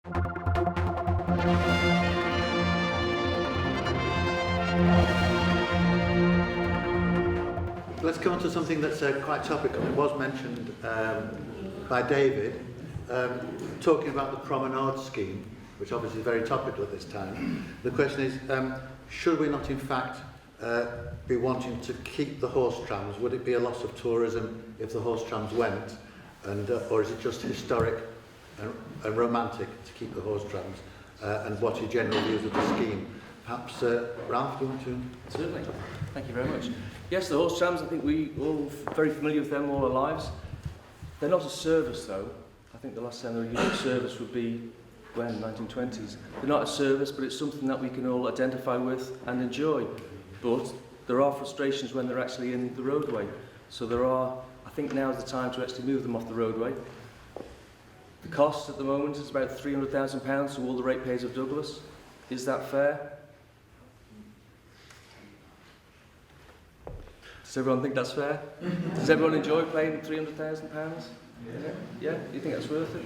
Let's come on to something that's quite topical. It was mentioned by David, talking about the promenade scheme, which obviously is very topical at this time. The question is, should we not in fact be wanting to keep the horse trams? Would it be a loss of tourism if the horse trams went? And, or is it just historic and romantic to keep the horse trams? And what's your general views of the scheme? Perhaps, Ralph, do you want to? Certainly. Thank you very much. Yes, the horse trams, I think we all very familiar with them all our lives. They're not a service though. I think the last time they were used a service would be when, 1920s. They're not a service, but it's something that we can all identify with and enjoy. But there are frustrations when they're actually in the roadway. So there are, I think now's the time to actually move them off the roadway. The cost at the moment is about £300,000 to all the ratepayers of Douglas. Is that fair? Does everyone think that's fair? Does everyone enjoy paying £300,000? Yeah? You think that's worth it?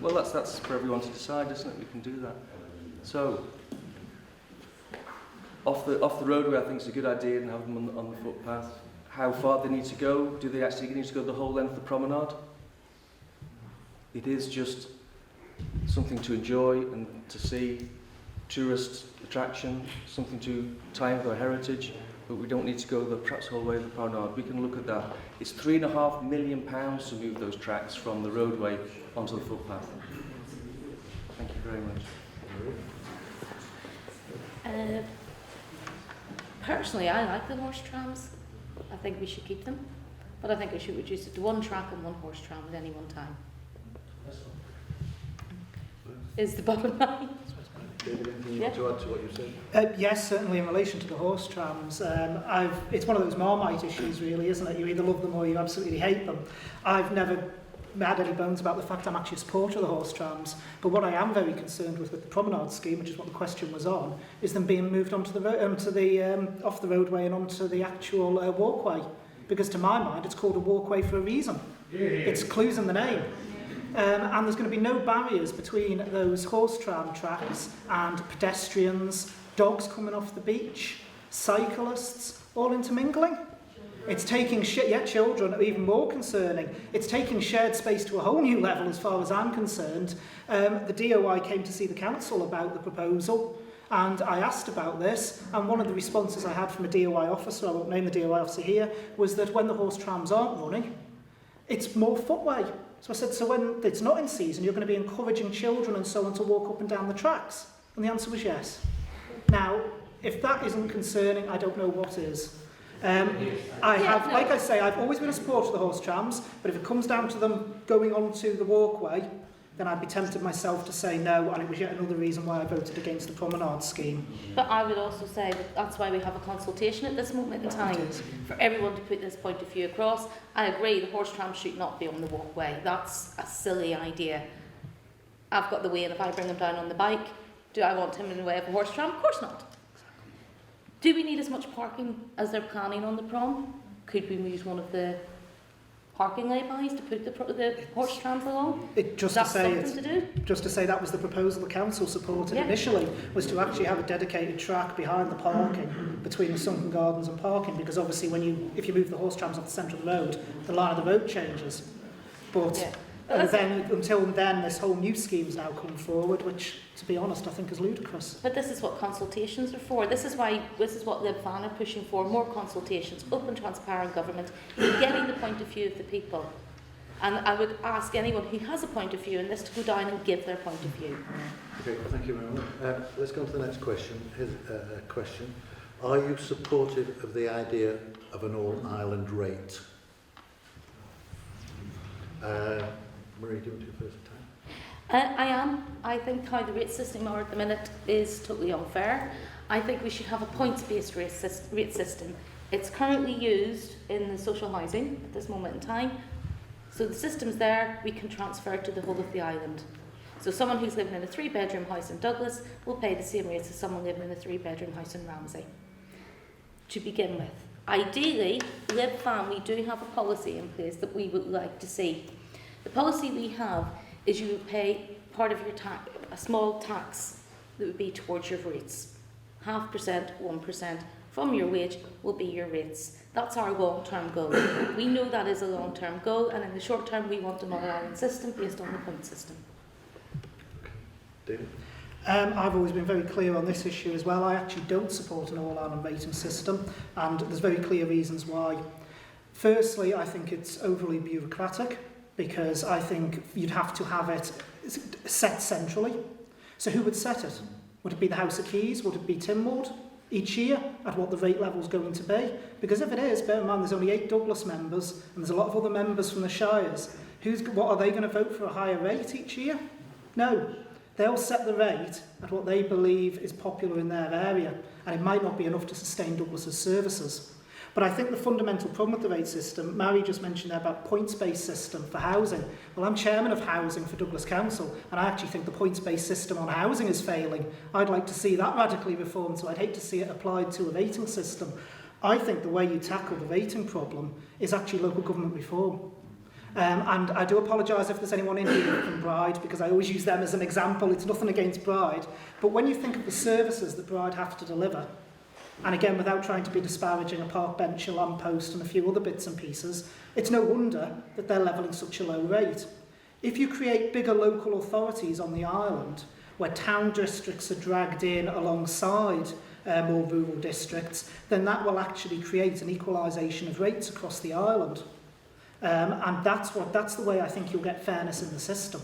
Well, that's for everyone to decide, isn't it? We can do that. So, off the roadway, I think it's a good idea and have them on the footpath. How far they need to go? Do they actually need to go the whole length of the promenade? It is just something to enjoy and to see, tourist attraction, something to tie in with our heritage. But we don't need to go perhaps the whole way of the promenade. We can look at that. It's £3.5 million to move those tracks from the roadway onto the footpath. Thank you very much. Personally, I like the horse trams. I think we should keep them. But I think we should reduce it to one track and one horse tram at any one time. Is the bottom line. David, anything you want to add to what you said? Yes, certainly in relation to the horse trams. It's one of those Marmite issues really, isn't it? You either love them or you absolutely hate them. I've never had any bones about the fact I'm actually a supporter of the horse trams, but what I am very concerned with the promenade scheme, which is what the question was on, is them being moved onto off the roadway and onto the actual walkway. Because to my mind, it's called a walkway for a reason. It's clues in the name. And there's going to be no barriers between those horse tram tracks and pedestrians, dogs coming off the beach, cyclists, all intermingling. It's taking children are even more concerning. It's taking shared space to a whole new level as far as I'm concerned. The DOI came to see the council about the proposal and I asked about this, and one of the responses I had from a DOI officer, I won't name the DOI officer here, was that when the horse trams aren't running, it's more footway. So I said, so when it's not in season, you're going to be encouraging children and so on to walk up and down the tracks? And the answer was yes. Now, if that isn't concerning, I don't know what is. Like I say, I've always been a supporter of the horse trams, but if it comes down to them going onto the walkway, then I'd be tempted myself to say no, and it was yet another reason why I voted against the promenade scheme. But I would also say that that's why we have a consultation at this moment in time, for everyone to put this point of view across. I agree, the horse tram should not be on the walkway. That's a silly idea. I've got the way, and if I bring him down on the bike, do I want him in the way of a horse tram? Of course not. Do we need as much parking as they're planning on the prom? Could we use one of the parking lay-bys to put the horse trams along? Just to say that was the proposal the council supported initially, was to actually have a dedicated track behind the parking between the sunken gardens and parking, because obviously if you move the horse trams off the centre of the road, the line of the road changes. But until then, this whole new scheme's now come forward, which, to be honest, I think is ludicrous. But this is what consultations are for. This is what LibVan are pushing for: more consultations, open, transparent government, getting the point of view of the people. And I would ask anyone who has a point of view in this to go down and give their point of view. Okay, well, thank you very much. Let's go on to the next question. Here's a question. Are you supportive of the idea of an all-island rate? Marie, do you want to do first time? I am. I think how the rate system are at the minute is totally unfair. I think we should have a points-based rate system. It's currently used in the social housing at this moment in time. So the system's there, we can transfer it to the whole of the island. So someone who's living in a 3-bedroom house in Douglas will pay the same rates as someone living in a 3-bedroom house in Ramsey, to begin with. Ideally, LibVan, we do have a policy in place that we would like to see. The policy we have is you would pay part of your tax, a small tax that would be towards your rates. 0.5%, 1% from your wage will be your rates. That's our long-term goal. We know that is a long-term goal, and in the short term we want an all-Ireland system based on the point system. David? I've always been very clear on this issue as well. I actually don't support an all-Ireland rating system, and there's very clear reasons why. Firstly, I think it's overly bureaucratic, because I think you'd have to have it set centrally. So who would set it? Would it be the House of Keys? Would it be Tynwald each year at what the rate level is going to be? Because if it is, bear in mind there's only 8 Douglas members, and there's a lot of other members from the shires. What are they going to vote for a higher rate each year? No. They'll set the rate at what they believe is popular in their area, and it might not be enough to sustain Douglas's services. But I think the fundamental problem with the rate system, Maire just mentioned there about points-based system for housing. Well, I'm chairman of housing for Douglas Council, and I actually think the points-based system on housing is failing. I'd like to see that radically reformed, so I'd hate to see it applied to a rating system. I think the way you tackle the rating problem is actually local government reform. And I do apologise if there's anyone in here from Bride, because I always use them as an example. It's nothing against Bride. But when you think of the services that Bride have to deliver, and again, without trying to be disparaging, a park bench, a lamppost and a few other bits and pieces, it's no wonder that they're levelling such a low rate. If you create bigger local authorities on the island, where town districts are dragged in alongside more rural districts, then that will actually create an equalisation of rates across the island. And that's the way I think you'll get fairness in the system.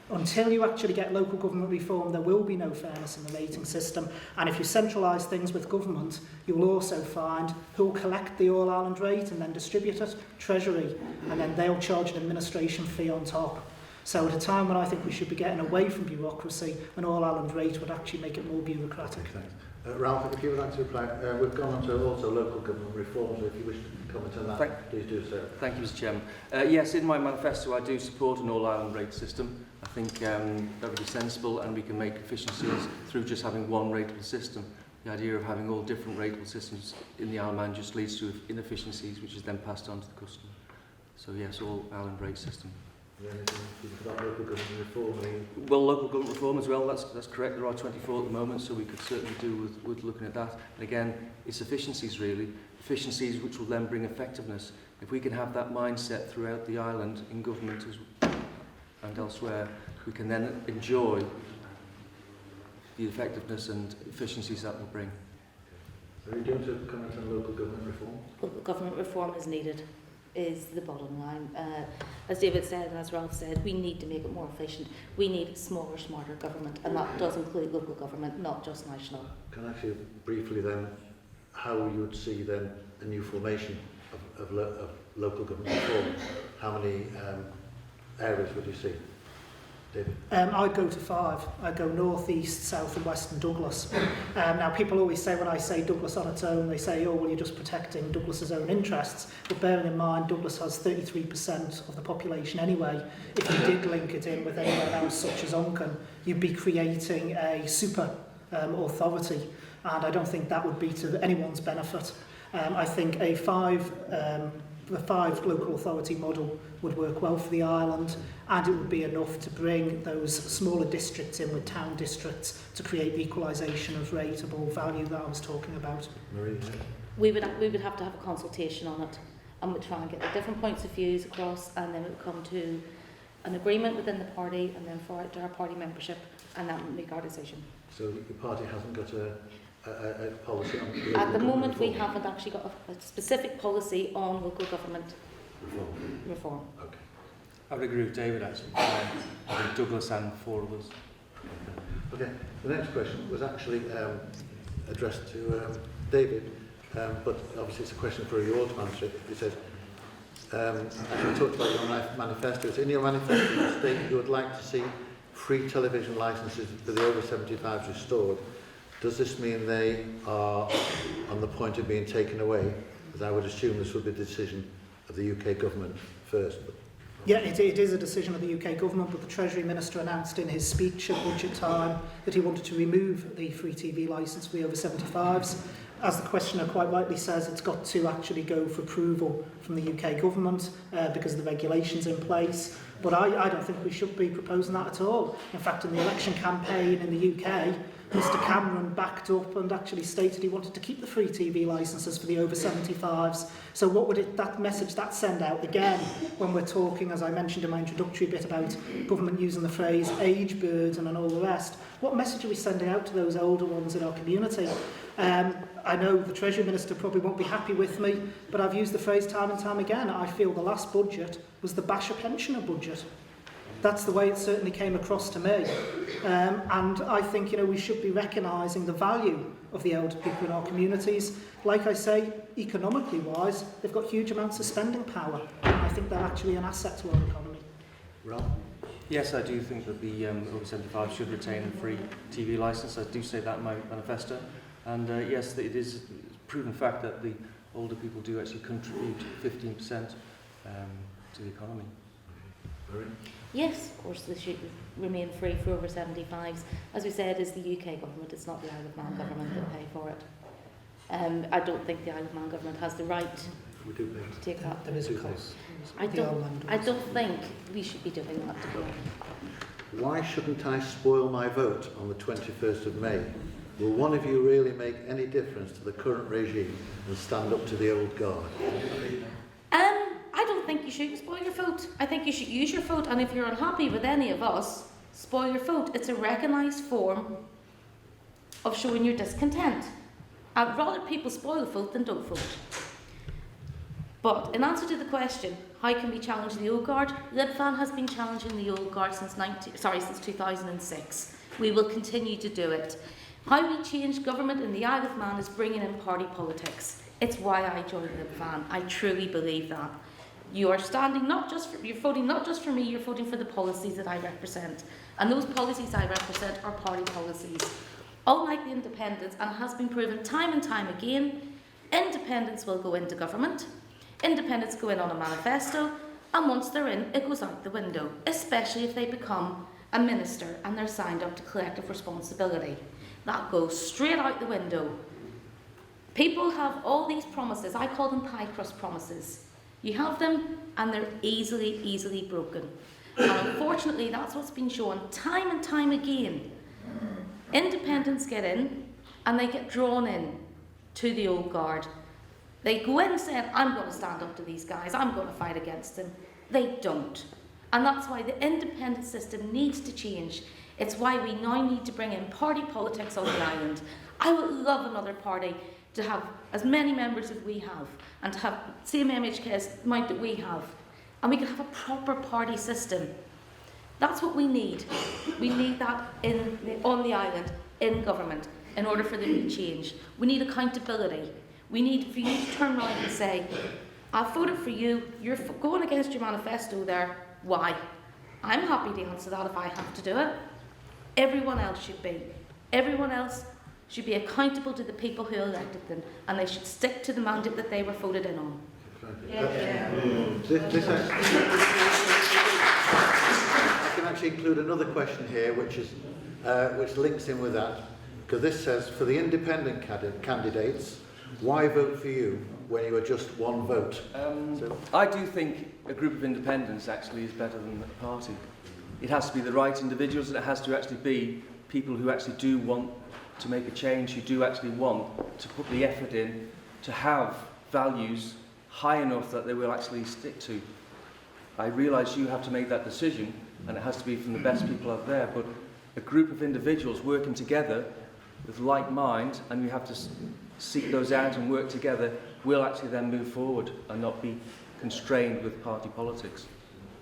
Until you actually get local government reform, there will be no fairness in the rating system. And if you centralise things with government, you will also find who will collect the All-Ireland rate and then distribute it, Treasury, and then they'll charge an administration fee on top. So at a time when I think we should be getting away from bureaucracy, an All-Ireland rate would actually make it more bureaucratic. Thanks. Ralph, if you would like to reply, we've gone on to also local government reform, so if you wish to comment on that, please do so. Thank you, Mr Chairman. Yes, in my manifesto I do support an all-Ireland rate system. I think that would be sensible, and we can make efficiencies through just having one rateable system. The idea of having all different rateable systems in the Isle of Man just leads to inefficiencies, which is then passed on to the customer. So yes, all-Ireland rate system. Local government reform? Well, local government reform as well, that's correct. There are 24 at the moment, so we could certainly do with looking at that. And again, it's efficiencies really, efficiencies which will then bring effectiveness. If we can have that mindset throughout the island, in government and elsewhere, we can then enjoy the effectiveness and efficiencies that will bring. Are you going to comment on local government reform? Local government reform is needed, is the bottom line. As David said and as Ralph said, we need to make it more efficient. We need a smaller, smarter government, and that does include local government, not just national. Can I ask you briefly then how you would see then a new formation of local government reform? How many areas would you see? David? I'd go to 5. I'd go north, east, south and west and Douglas. Now people always say when I say Douglas on its own, they say, oh well, you're just protecting Douglas's own interests. But bearing in mind Douglas has 33% of the population anyway. If you did link it in with anyone else such as Onken, you'd be creating a super authority, and I don't think that would be to anyone's benefit. I think the 5 local authority model would work well for the island, and it would be enough to bring those smaller districts in with town districts to create the equalisation of rateable value that I was talking about. Marie? We would have to have a consultation on it, and we'd try and get the different points of views across, and then it would come to an agreement within the party, and then for it to our party membership, and that would make our decision. So the party hasn't got a policy on local At the moment reform? we haven't actually got a specific policy on local government reform. Okay. I would agree with David actually. I think Douglas and 4 others. Okay. The next question was actually addressed to David, but obviously it's a question for you all to answer. It says, as you talked about your manifesto, it's in your manifesto you state you would like to see free television licences for the over 75s restored. Does this mean they are on the point of being taken away? Because I would assume this would be the decision of the UK government first. Yeah, it is a decision of the UK government, but the Treasury Minister announced in his speech at budget time that he wanted to remove the free TV licence for the over 75s. As the questioner quite rightly says, it's got to actually go for approval from the UK government because of the regulations in place. But I don't think we should be proposing that at all. In fact, in the election campaign in the UK, Mr Cameron backed up and actually stated he wanted to keep the free TV licences for the over 75s. So what would that message that send out again when we're talking, as I mentioned in my introductory bit, about government using the phrase age burden and all the rest? What message are we sending out to those older ones in our community? I know the Treasury Minister probably won't be happy with me, but I've used the phrase time and time again. I feel the last budget was the basher pensioner budget. That's the way it certainly came across to me. And I think, we should be recognising the value of the elder people in our communities. Like I say, economically wise, they've got huge amounts of spending power. And I think they're actually an asset to our economy. Rob? Yes, I do think that the over 75 should retain a free TV licence. I do say that in my manifesto. And yes, it is a proven fact that the older people do actually contribute 15% to the economy. Yes, of course, they should remain free for over 75s. As we said, it's the UK government, it's not the Isle of Man government that pay for it. I don't think the Isle of Man government has the right to take that. There is a cost. I don't think we should be doing that. Why shouldn't I spoil my vote on the 21st of May? Will one of you really make any difference to the current regime and stand up to the old guard? I don't think you should spoil your vote. I think you should use your vote, and if you're unhappy with any of us, spoil your vote. It's a recognised form of showing your discontent. I'd rather people spoil the vote than don't vote. But in answer to the question, how can we challenge the old guard? LibVan has been challenging the old guard since 2006. We will continue to do it. How we change government in the Isle of Man is bringing in party politics. It's why I joined LibVan. I truly believe that. You are standing you're voting not just for me, you're voting for the policies that I represent. And those policies I represent are party policies. Unlike the independents, and it has been proven time and time again, independents will go into government, independents go in on a manifesto, and once they're in, it goes out the window, especially if they become a minister and they're signed up to collective responsibility. That goes straight out the window. People have all these promises, I call them pie crust promises. You have them and they're easily broken. And unfortunately, that's what's been shown time and time again. Independents get in and they get drawn in to the old guard. They go in saying, I'm going to stand up to these guys, I'm going to fight against them. They don't. And that's why the independent system needs to change. It's why we now need to bring in party politics on the island. I would love another party to have as many members as we have, and to have the same MHK amount that we have. And we can have a proper party system. That's what we need. We need that on the island, in government, in order for there to be change. We need accountability. We need for you to turn around and say, I voted for you, you're going against your manifesto there, why? I'm happy to answer that if I have to do it. Everyone else should be. Everyone else should be accountable to the people who elected them, and they should stick to the mandate that they were voted in on. I can actually include another question here, which links in with that, because this says, for the independent candidates, why vote for you when you are just one vote? I do think a group of independents actually is better than a party. It has to be the right individuals, and it has to actually be people who actually do want to make a change, who do actually want to put the effort in to have values high enough that they will actually stick to. I realise you have to make that decision, and it has to be from the best people out there, but a group of individuals working together with like mind, and you have to seek those out and work together, will actually then move forward and not be constrained with party politics.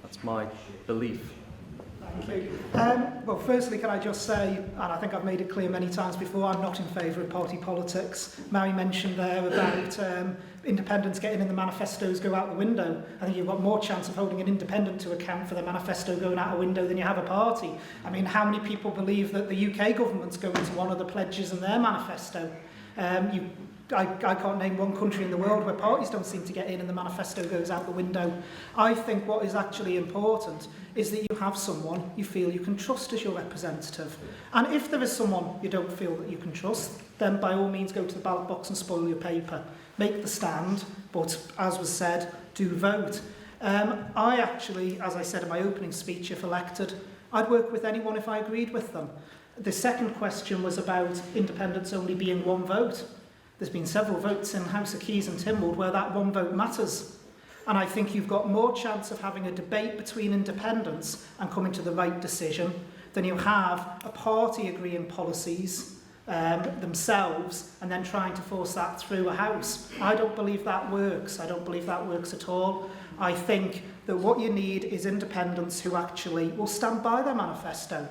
That's my belief. Thank you. Well, firstly, can I just say, and I think I've made it clear many times before, I'm not in favour of party politics. Maire mentioned there about independents getting in the manifestos go out the window. I think you've got more chance of holding an independent to account for the manifesto going out a window than you have a party. I mean, how many people believe that the UK government's going to one of the pledges in their manifesto? I can't name one country in the world where parties don't seem to get in and the manifesto goes out the window. I think what is actually important is that you have someone you feel you can trust as your representative. And if there is someone you don't feel that you can trust, then by all means go to the ballot box and spoil your paper. Make the stand, but as was said, do vote. I actually, as I said in my opening speech, if elected, I'd work with anyone if I agreed with them. The second question was about independents only being one vote. There's been several votes in House of Keys and Tynwald where that one vote matters. And I think you've got more chance of having a debate between independents and coming to the right decision than you have a party agreeing policies themselves and then trying to force that through a house. I don't believe that works. I don't believe that works at all. I think that what you need is independents who actually will stand by their manifesto.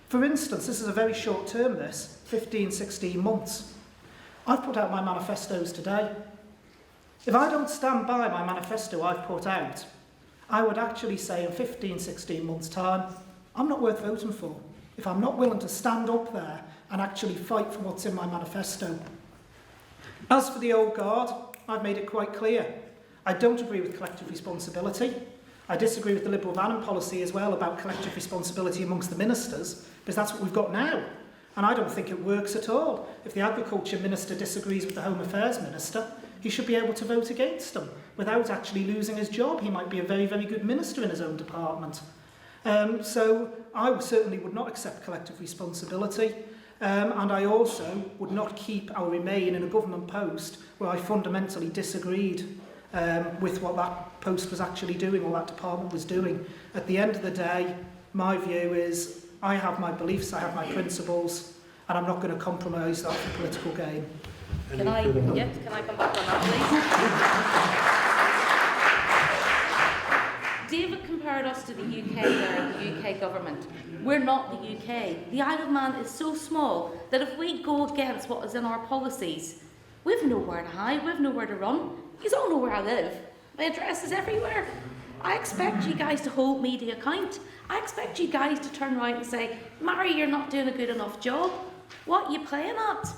For instance, this is a very short term, this, 15, 16 months. I've put out my manifestos today. If I don't stand by my manifesto I've put out, I would actually say in 15, 16 months' time, I'm not worth voting for if I'm not willing to stand up there and actually fight for what's in my manifesto. As for the old guard, I've made it quite clear. I don't agree with collective responsibility. I disagree with the LibVan policy as well about collective responsibility amongst the ministers, because that's what we've got now. And I don't think it works at all. If the Agriculture Minister disagrees with the Home Affairs Minister, he should be able to vote against them without actually losing his job. He might be a very, very good minister in his own department. So I certainly would not accept collective responsibility. And I also would not keep or remain in a government post where I fundamentally disagreed with what that post was actually doing or that department was doing. At the end of the day, my view is I have my beliefs, I have my principles, and I'm not going to compromise that for political gain. Can I come back on that, please? David compared us to the UK there and the UK government. We're not the UK. The Isle of Man is so small that if we go against what is in our policies, we've nowhere to hide, we've nowhere to run. You all know where I live. My address is everywhere. I expect you guys to hold me to account. I expect you guys to turn around and say, Maire, you're not doing a good enough job. What are you playing at?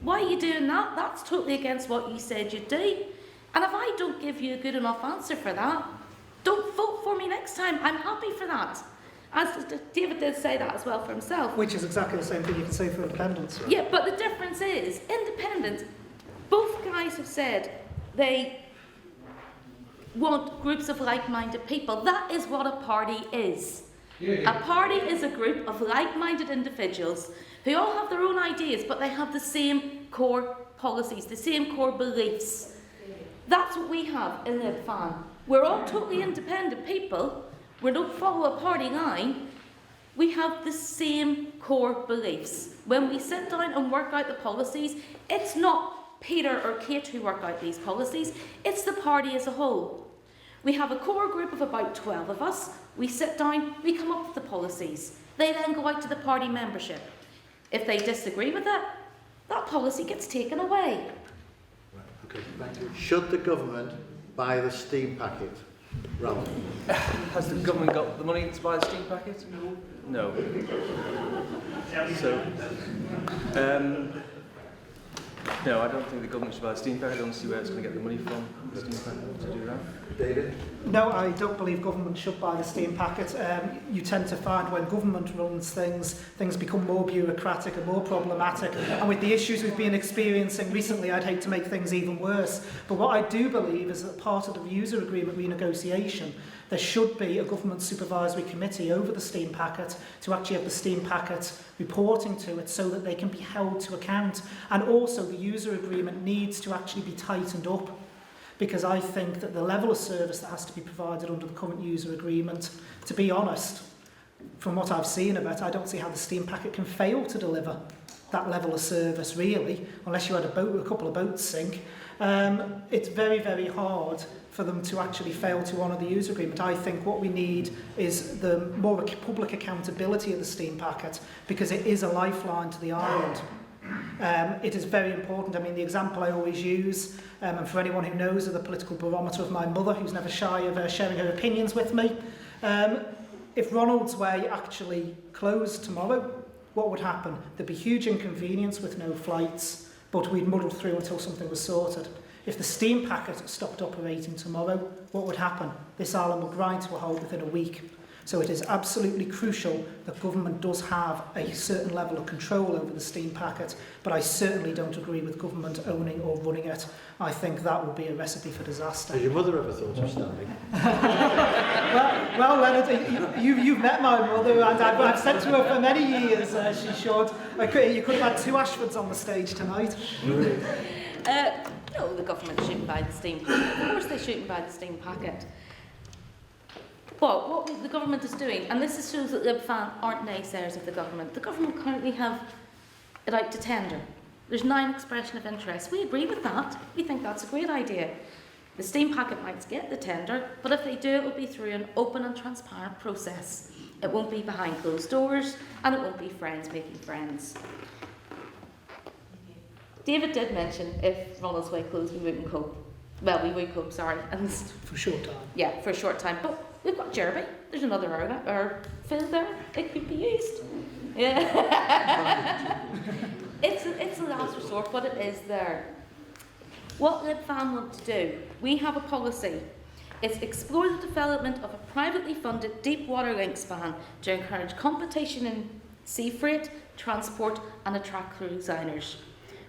Why are you doing that? That's totally against what you said you'd do. And if I don't give you a good enough answer for that, don't vote for me next time. I'm happy for that. As David did say that as well for himself. Which is exactly the same thing you can say for independents. Right? Yeah, but the difference is, independents, both guys have said they want groups of like-minded people. That is what a party is. A party is a group of like-minded individuals who all have their own ideas, but they have the same core policies, the same core beliefs. That's what we have in LibVan. We're all totally independent people. We don't follow a party line. We have the same core beliefs. When we sit down and work out the policies, it's not Peter or Kate who work out these policies, it's the party as a whole. We have a core group of about 12 of us. We sit down, we come up with the policies. They then go out to the party membership. If they disagree with it, that policy gets taken away. Right, okay, thank you. Should the government buy the steam packet? Ralph? Has the government got the money to buy the steam packet? No. So, no, I don't think the government should buy the steam packet. I don't see where it's going to get the money from, the steam packet, to do that. David? No, I don't believe government should buy the steam packet. You tend to find when government runs things, things become more bureaucratic and more problematic. And with the issues we've been experiencing recently, I'd hate to make things even worse. But what I do believe is that part of the user agreement renegotiation, there should be a government supervisory committee over the steam packet to actually have the steam packet reporting to it so that they can be held to account. And also the user agreement needs to actually be tightened up, because I think that the level of service that has to be provided under the current user agreement, to be honest, from what I've seen of it, I don't see how the steam packet can fail to deliver that level of service, really, unless you had a couple of boats sink. It's very, very hard for them to actually fail to honour the user agreement. I think what we need is the more public accountability of the steam packet, because it is a lifeline to the island. It is very important. I mean, the example I always use, and for anyone who knows of the political barometer of my mother, who's never shy of sharing her opinions with me, if Ronald's Way actually closed tomorrow, what would happen? There'd be huge inconvenience with no flights, but we'd muddle through until something was sorted. If the steam packet stopped operating tomorrow, what would happen? This island would grind to a halt within a week. So it is absolutely crucial that government does have a certain level of control over the steam packet, but I certainly don't agree with government owning or running it. I think that would be a recipe for disaster. Has your mother ever thought of standing? well, Leonard, you've met my mother, and I've said to her for many years she should. You could have had 2 Ashfords on the stage tonight. No, the government shouldn't buy the steam packet. Of course they shouldn't buy the steam packet. But what the government is doing, and this shows that LibVan aren't naysayers of the government currently have it out to tender. There's 9 expression of interest. We agree with that. We think that's a great idea. The steam packet might get the tender, but if they do, it will be through an open and transparent process. It won't be behind closed doors, and it won't be friends making friends. David did mention if Ronaldsway closed, we wouldn't cope. Well, we would cope, sorry. And For a short time. yeah, for a short time. But we've got Jerby. There's another field there. It could be used. Yeah. It's a last resort, but it is there. What LibVan want to do, we have a policy. It's explore the development of a privately funded deep water link span to encourage competition in sea freight, transport and attract cruise liners.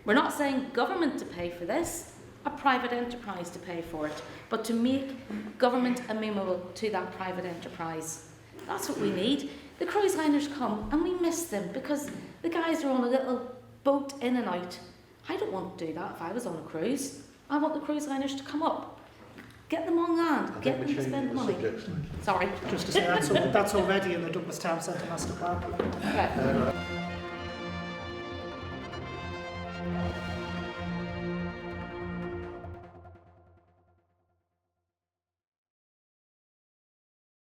We're not saying government to pay for this, a private enterprise to pay for it, but to make government amenable to that private enterprise. That's what we need. The cruise liners come and we miss them because the guys are on a little boat in and out. I don't want to do that if I was on a cruise. I want the cruise liners to come up. Get them on land, get them to spend the money. Sorry. Just to say, that's already in the Douglas Town Centre Master Plan. Okay.